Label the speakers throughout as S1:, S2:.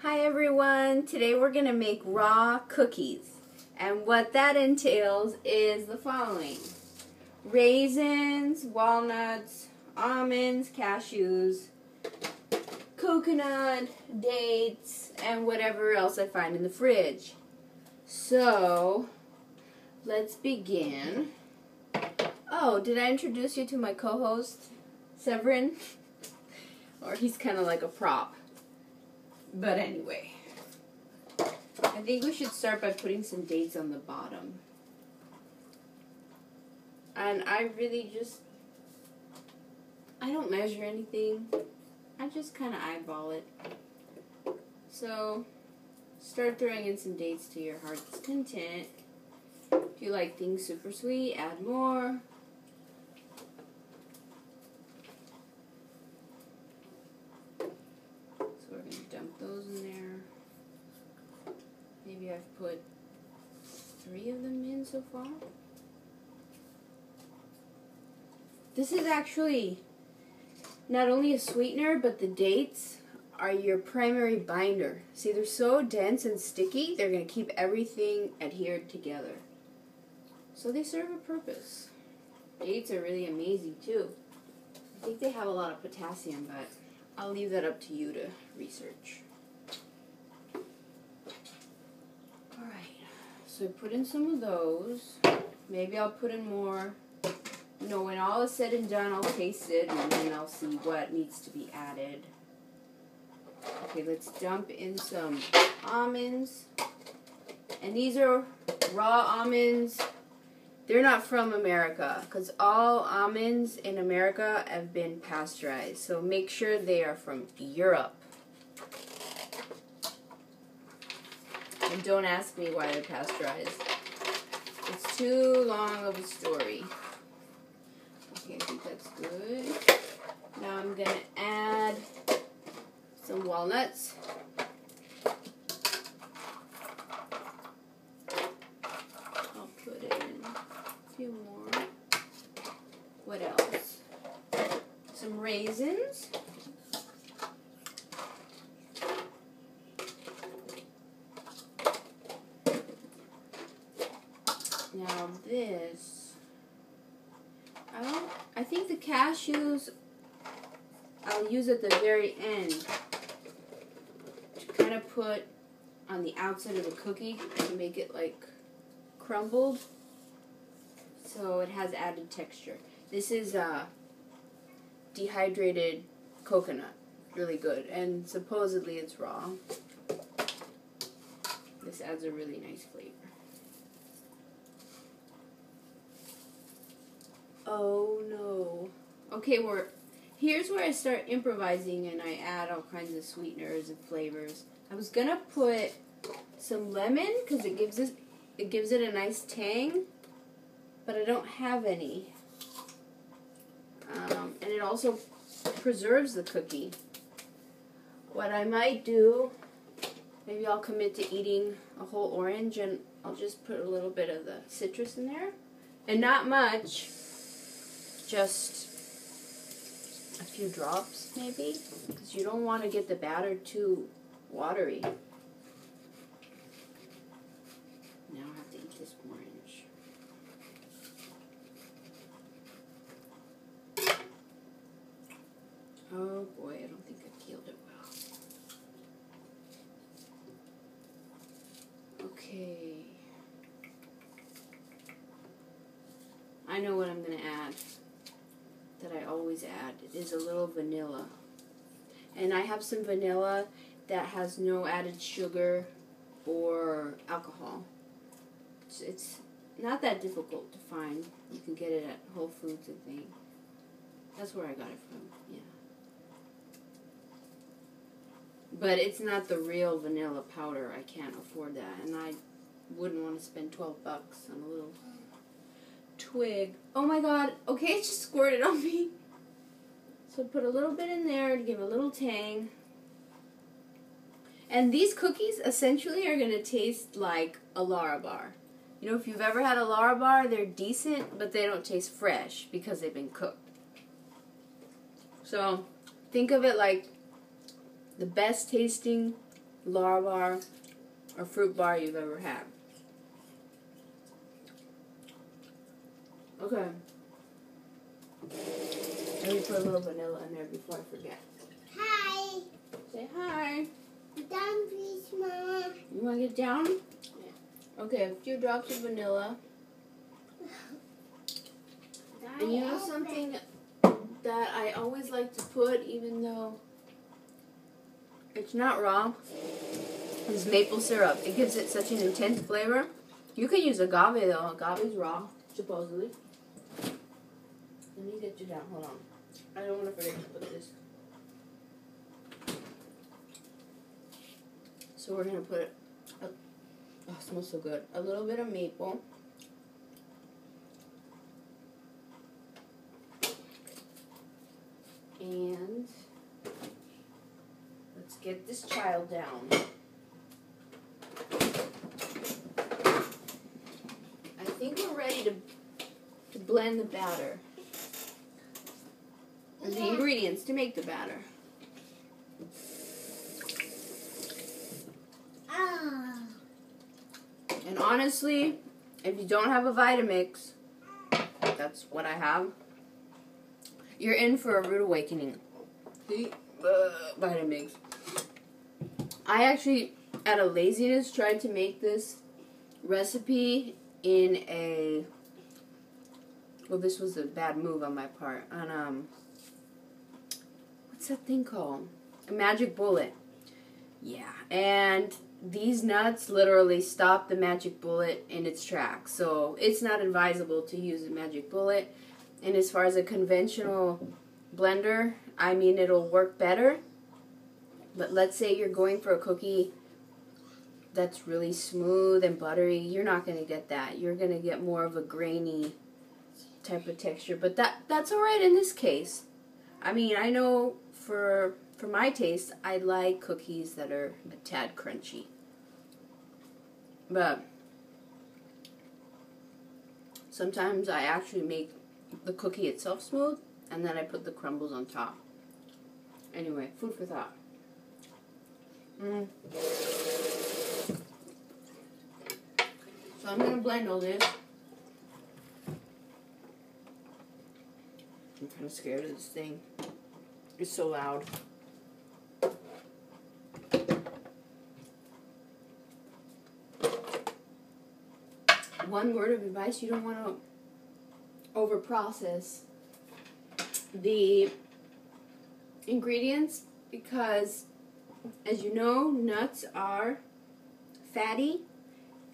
S1: Hi everyone, today we're going to make raw cookies, and what that entails is the following: raisins, walnuts, almonds, cashews, coconut, dates, and whatever else I find in the fridge. So, let's begin. Oh, did I introduce you to my co-host, Severin? Or he's kind of like a prop. But anyway, I think we should start by putting some dates on the bottom. And I don't measure anything. I just kind of eyeball it. So, start throwing in some dates to your heart's content. If you like things super sweet, add more. Dump those in there. Maybe I've put 3 of them in so far. This is actually not only a sweetener, but the dates are your primary binder. See, they're so dense and sticky, they're going to keep everything adhered together. So they serve a purpose. Dates are really amazing too. I think they have a lot of potassium, but I'll leave that up to you to research. Alright, so put in some of those. Maybe I'll put in more. You know, when all is said and done, I'll taste it and then I'll see what needs to be added. Okay, let's dump in some almonds. And these are raw almonds. They're not from America, because all almonds in America have been pasteurized. So make sure they are from Europe. And don't ask me why they're pasteurized. It's too long of a story. Okay, I think that's good. Now I'm going to add some walnuts. More. What else? Some raisins. Now this, I think the cashews I'll use at the very end to kind of put on the outside of the cookie to make it like crumbled. So it has added texture. This is dehydrated coconut. Really good. And supposedly it's raw. This adds a really nice flavor. Oh no. Okay, here's where I start improvising and I add all kinds of sweeteners and flavors. I was gonna put some lemon because it gives it a nice tang. But I don't have any. And it also preserves the cookie. What I might do, maybe I'll commit to eating a whole orange and I'll just put a little bit of the citrus in there. And not much, just a few drops maybe, because you don't want to get the batter too watery. Now I have to eat this orange. Oh boy, I don't think I peeled it well. Okay. I know what I'm going to add, that I always add. It is a little vanilla. And I have some vanilla that has no added sugar or alcohol. It's not that difficult to find. You can get it at Whole Foods and things. That's where I got it from, yeah. But it's not the real vanilla powder. I can't afford that. And I wouldn't want to spend $12 on a little twig. Oh my god. Okay, it just squirted on me. So put a little bit in there to give a little tang. And these cookies essentially are going to taste like a Larabar. You know, if you've ever had a Larabar, they're decent, but they don't taste fresh because they've been cooked. So think of it like the best tasting Lara bar or fruit bar you've ever had. Okay. Let me put a little vanilla in there before I forget.
S2: Hi.
S1: Say hi.
S2: Down, please, Mama.
S1: You want to get down? Yeah. Okay, a few drops of vanilla. And you know something that I always like to put, even though it's not raw, is maple syrup. It gives it such an intense flavor. You can use agave though. Agave's raw, supposedly. Let me get you down. Hold on. I don't want to forget to put this. So we're going to put, oh, it smells so good. A little bit of maple. And let's get this child down. I think we're ready to blend the batter. Or the ingredients to make the batter. And honestly, if you don't have a Vitamix, that's what I have, you're in for a rude awakening. Vitamix. I actually, out of laziness, tried to make this recipe in a, well, this was a bad move on my part, on, what's that thing called? A magic bullet. Yeah, and these nuts literally stop the magic bullet in its tracks. So it's not advisable to use a magic bullet. And as far as a conventional blender, I mean, it'll work better. But let's say you're going for a cookie that's really smooth and buttery. You're not going to get that. You're going to get more of a grainy type of texture. But that's all right in this case. I mean, I know for my taste, I like cookies that are a tad crunchy. But sometimes I actually make the cookie itself smooth, and then I put the crumbles on top. Anyway, food for thought. So I'm going to blend all this. I'm kind of scared of this thing. It's so loud. One word of advice, you don't want to overprocess the ingredients because, as you know, nuts are fatty,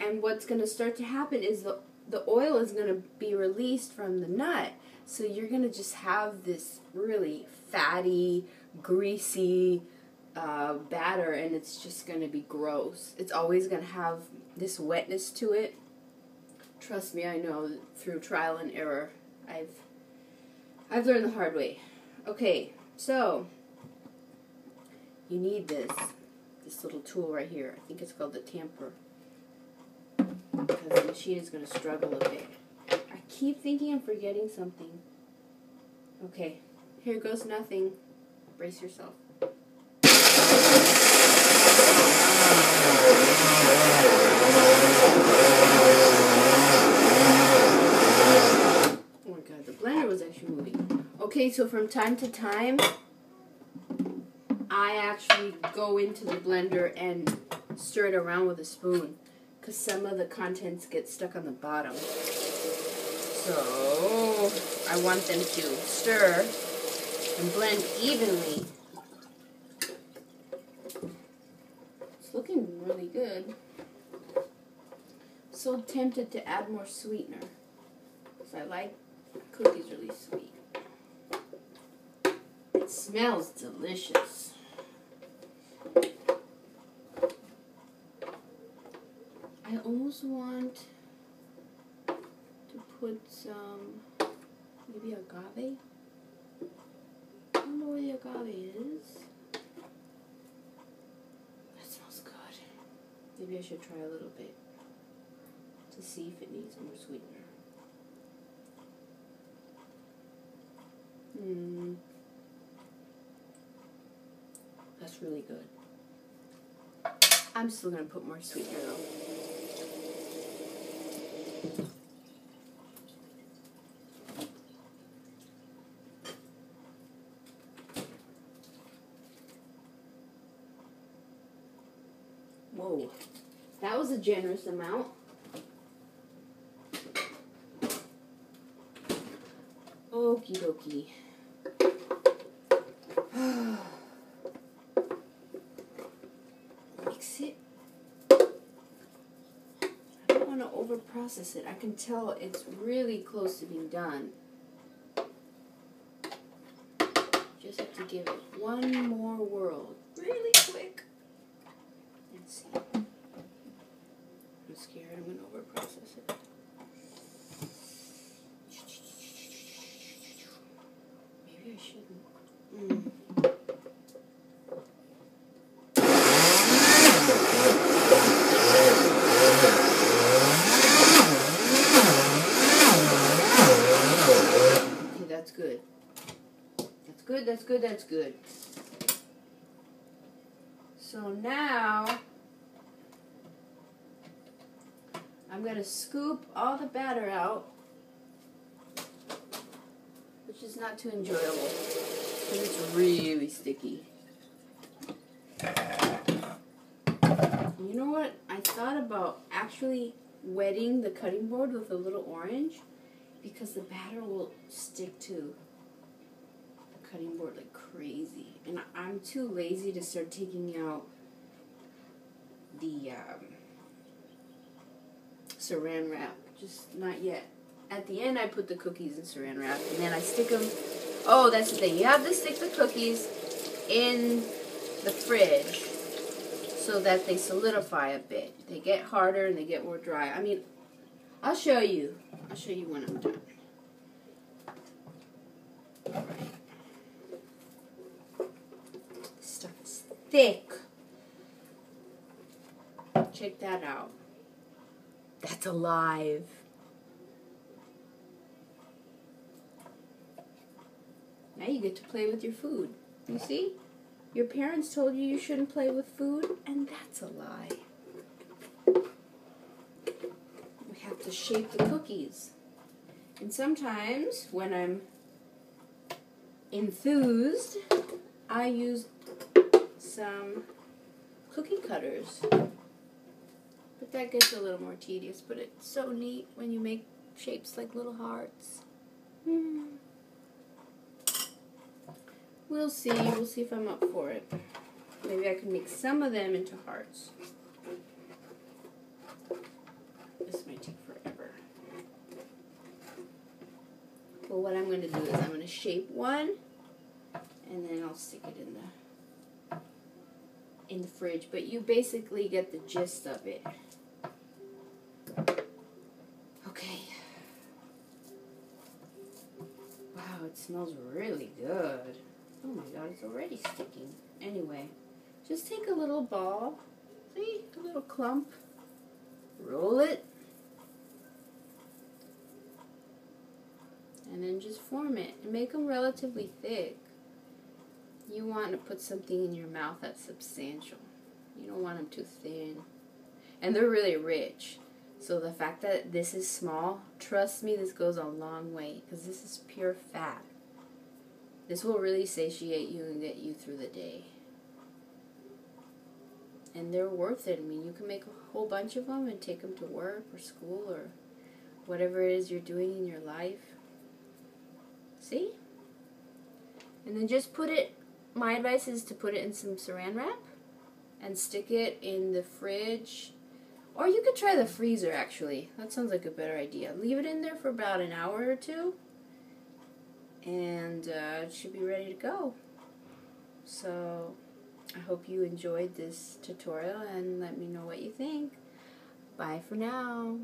S1: and what's going to start to happen is the oil is going to be released from the nut, so you're going to just have this really fatty, greasy batter, and it's just going to be gross. It's always going to have this wetness to it. Trust me, I know through trial and error. I've learned the hard way. Okay, so you need this little tool right here. I think it's called the tamper, because the machine is going to struggle a bit. I keep thinking I'm forgetting something. Okay, here goes nothing. Brace yourself. Oh my god, the blender was actually moving. Okay, so from time to time, I actually go into the blender and stir it around with a spoon, because some of the contents get stuck on the bottom. So I want them to stir and blend evenly. It's looking really good. So tempted to add more sweetener, because I like cookies really sweet. It smells delicious. I almost want to put some, maybe agave. I don't know where the agave is. That smells good. Maybe I should try a little bit to see if it needs more sweetener. That's really good. I'm still going to put more sweetener though. Whoa, that was a generous amount. Okie dokie. Mix it. I don't want to over-process it. I can tell it's really close to being done. Just have to give it one more whirl. Really quick. Let's see. I'm scared I'm going to over-process it. Maybe I shouldn't. Okay, that's good. That's good, that's good, that's good. So now, I'm going to scoop all the batter out, which is not too enjoyable, because it's really sticky. You know what? I thought about actually wetting the cutting board with a little orange, because the batter will stick to the cutting board like crazy. And I'm too lazy to start taking out the saran wrap. Just not yet. At the end, I put the cookies in saran wrap, and then I stick them. Oh, that's the thing. You have to stick the cookies in the fridge so that they solidify a bit. They get harder and they get more dry. I mean, I'll show you. I'll show you when I'm done. All right. This stuff is thick. Check that out. That's alive. Now you get to play with your food. You see? Your parents told you you shouldn't play with food, and that's a lie. We have to shape the cookies. And sometimes, when I'm enthused, I use some cookie cutters. But that gets a little more tedious, but it's so neat when you make shapes like little hearts. We'll see. We'll see if I'm up for it. Maybe I can make some of them into hearts. This might take forever. But what I'm going to do is I'm going to shape one, and then I'll stick it in the fridge. But you basically get the gist of it. Okay. Wow, it smells really good. Oh my god, it's already sticking. Anyway, just take a little ball, see, a little clump, roll it, and then just form it. And make them relatively thick. You want to put something in your mouth that's substantial. You don't want them too thin. And they're really rich. So the fact that this is small, trust me, this goes a long way, because this is pure fat. This will really satiate you and get you through the day. And they're worth it. I mean, you can make a whole bunch of them and take them to work or school or whatever it is you're doing in your life. See? And then just put it, my advice is to put it in some saran wrap and stick it in the fridge. Or you could try the freezer, actually. That sounds like a better idea. Leave it in there for about an hour or two. And it should be ready to go. So I hope you enjoyed this tutorial and let me know what you think. Bye for now.